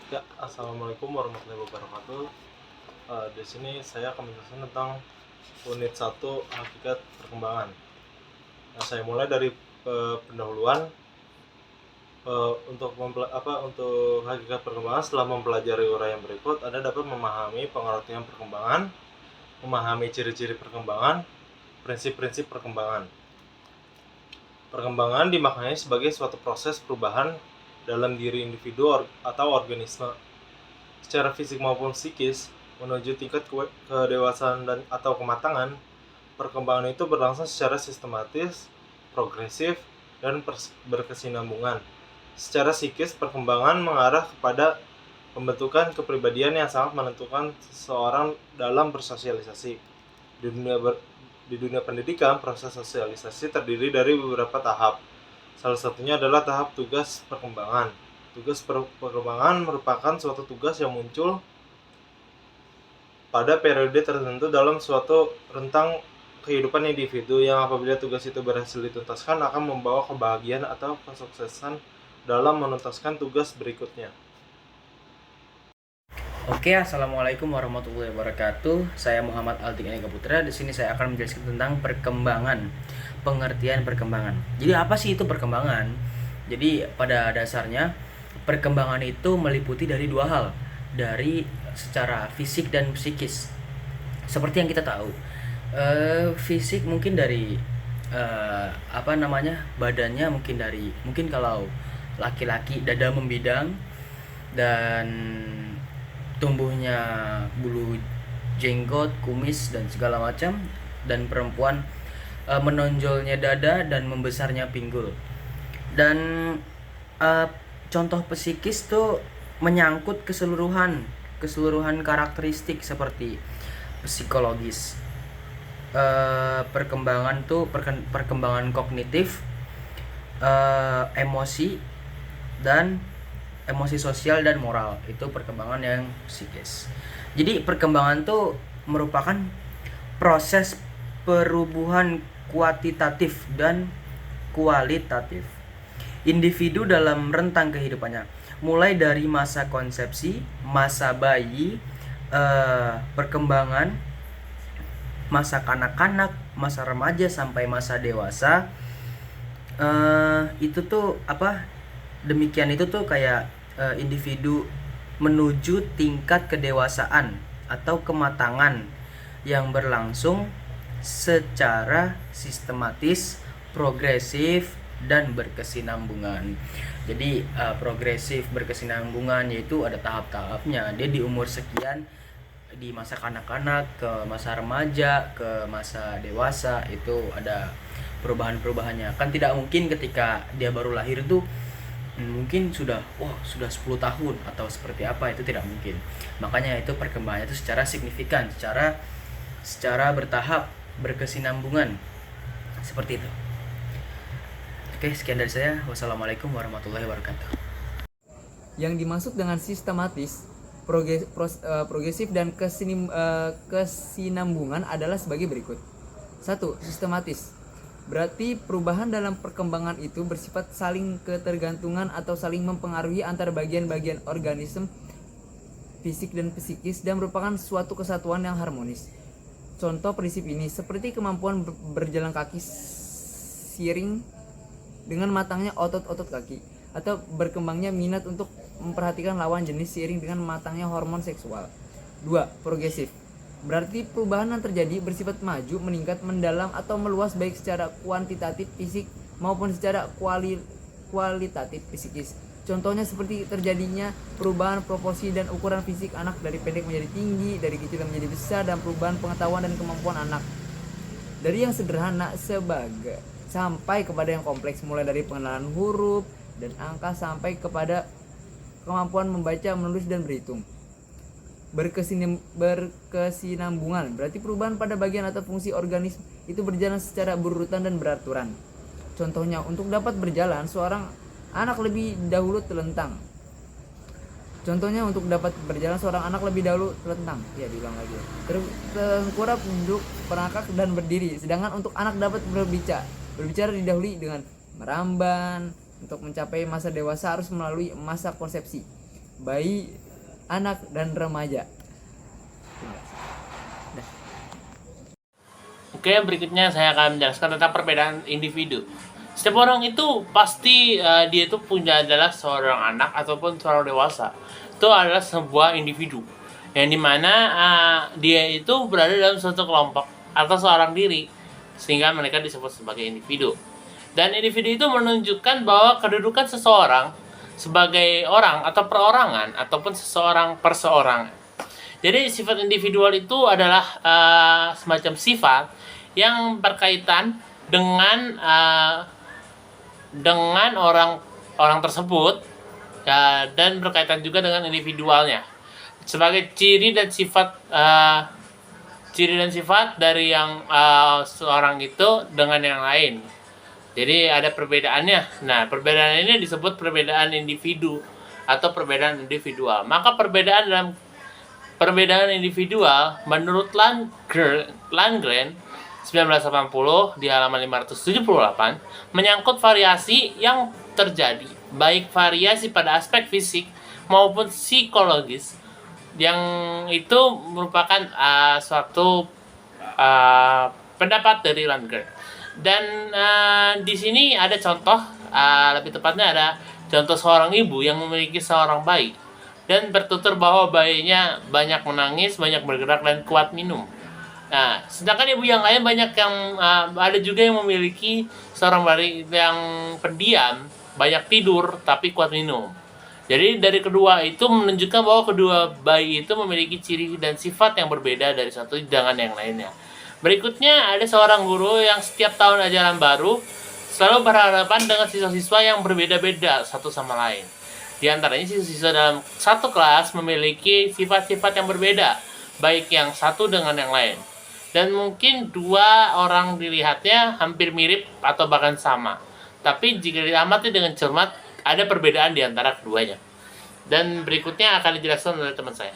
Ya, assalamualaikum warahmatullahi wabarakatuh. Di sini saya akan menjelaskan tentang unit satu hakikat perkembangan. Nah, saya mulai dari pendahuluan. Untuk hakikat perkembangan, setelah mempelajari uraian berikut, Anda dapat memahami pengertian perkembangan, memahami ciri-ciri perkembangan, prinsip-prinsip perkembangan. Perkembangan dimaknai sebagai suatu proses perubahan dalam diri individu atau organisme secara fisik maupun psikis menuju tingkat kedewasaan atau kematangan. Perkembangan itu berlangsung secara sistematis, progresif, dan berkesinambungan. Secara psikis, perkembangan mengarah kepada pembentukan kepribadian yang sangat menentukan seseorang dalam bersosialisasi. Di dunia pendidikan, proses sosialisasi terdiri dari beberapa tahap. Salah satunya adalah tahap tugas perkembangan. Tugas perkembangan merupakan suatu tugas yang muncul pada periode tertentu dalam suatu rentang kehidupan individu, yang apabila tugas itu berhasil dituntaskan akan membawa kebahagiaan atau kesuksesan dalam menuntaskan tugas berikutnya. Oke, assalamualaikum warahmatullahi wabarakatuh. Saya Muhammad Altik Eka Putra. Di sini saya akan menjelaskan tentang perkembangan, pengertian perkembangan. Jadi apa sih itu perkembangan? Jadi pada dasarnya perkembangan itu meliputi dari dua hal, dari secara fisik dan psikis. Seperti yang kita tahu, fisik mungkin dari badannya mungkin kalau laki-laki dada membidang dan tumbuhnya bulu jenggot, kumis dan segala macam, dan perempuan menonjolnya dada dan membesarnya pinggul. Dan contoh psikis tuh menyangkut keseluruhan karakteristik seperti psikologis, perkembangan kognitif, emosi dan emosi sosial dan moral. Itu perkembangan yang psikis. Jadi perkembangan tuh merupakan proses perubahan kuantitatif dan kualitatif individu dalam rentang kehidupannya, mulai dari masa konsepsi, masa bayi, perkembangan, masa kanak-kanak, masa remaja sampai masa dewasa. Demikian itu tuh kayak individu menuju tingkat kedewasaan atau kematangan yang berlangsung secara sistematis, progresif, dan berkesinambungan. Jadi progresif, berkesinambungan, yaitu ada tahap-tahapnya. Dia di umur sekian, di masa kanak-kanak, ke masa remaja, ke masa dewasa, itu ada perubahan-perubahannya. Kan tidak mungkin ketika dia baru lahir itu mungkin sudah 10 tahun atau seperti apa, itu tidak mungkin. Makanya itu perkembangannya itu secara signifikan, secara bertahap, berkesinambungan, seperti itu. Oke, sekian dari saya. Wassalamualaikum warahmatullahi wabarakatuh. Yang dimaksud dengan sistematis, progresif dan kesinambungan adalah sebagai berikut. 1. Sistematis berarti perubahan dalam perkembangan itu bersifat saling ketergantungan atau saling mempengaruhi antara bagian-bagian organisme fisik dan psikis dan merupakan suatu kesatuan yang harmonis. Contoh prinsip ini seperti kemampuan berjalan kaki seiring dengan matangnya otot-otot kaki, atau berkembangnya minat untuk memperhatikan lawan jenis seiring dengan matangnya hormon seksual. 2. Progresif berarti perubahan yang terjadi bersifat maju, meningkat, mendalam atau meluas baik secara kuantitatif fisik maupun secara kualitatif psikis. Contohnya seperti terjadinya perubahan proporsi dan ukuran fisik anak dari pendek menjadi tinggi, dari kecil menjadi besar, dan perubahan pengetahuan dan kemampuan anak dari yang sederhana sampai kepada yang kompleks, mulai dari pengenalan huruf dan angka sampai kepada kemampuan membaca, menulis, dan berhitung. Berkesinambungan berarti perubahan pada bagian atau fungsi organisme itu berjalan secara berurutan dan beraturan. Contohnya, untuk dapat berjalan seorang anak lebih dahulu telentang. Tengkurap, duduk, merangkak, dan berdiri. Sedangkan untuk anak dapat berbicara didahului dengan meramban. Untuk mencapai masa dewasa harus melalui masa konsepsi. bayi, anak, dan remaja. Oke, berikutnya saya akan menjelaskan tentang perbedaan individu. Setiap orang itu pasti dia itu punya adalah seorang anak ataupun seorang dewasa. Itu adalah sebuah individu yang dimana dia itu berada dalam suatu kelompok atau seorang diri, sehingga mereka disebut sebagai individu. Dan individu itu menunjukkan bahwa kedudukan seseorang sebagai orang atau perorangan ataupun seseorang perseorangan. Jadi sifat individual itu adalah semacam sifat yang berkaitan dengan orang tersebut dan berkaitan juga dengan individualnya sebagai ciri dan sifat dari yang seorang itu dengan yang lain. Jadi ada perbedaannya. Nah, perbedaan ini disebut perbedaan individu atau perbedaan individual. Maka perbedaan individual menurut Landgren 1980 di halaman 578 menyangkut variasi yang terjadi, baik variasi pada aspek fisik maupun psikologis, yang itu merupakan suatu pendapat dari Landgren. Dan di sini ada contoh, lebih tepatnya ada contoh seorang ibu yang memiliki seorang bayi dan bertutur bahwa bayinya banyak menangis, banyak bergerak, dan kuat minum. Nah, sedangkan ibu yang lain banyak yang ada juga yang memiliki seorang bayi yang pendiam, banyak tidur tapi kuat minum. Jadi dari kedua itu menunjukkan bahwa kedua bayi itu memiliki ciri dan sifat yang berbeda dari satu dengan yang lainnya. Berikutnya ada seorang guru yang setiap tahun ajaran baru selalu berhadapan dengan siswa-siswa yang berbeda-beda satu sama lain. Di antaranya siswa-siswa dalam satu kelas memiliki sifat-sifat yang berbeda, baik yang satu dengan yang lain. Dan mungkin dua orang dilihatnya hampir mirip atau bahkan sama. Tapi jika diamati dengan cermat, ada perbedaan di antara keduanya. Dan berikutnya akan dijelaskan oleh teman saya.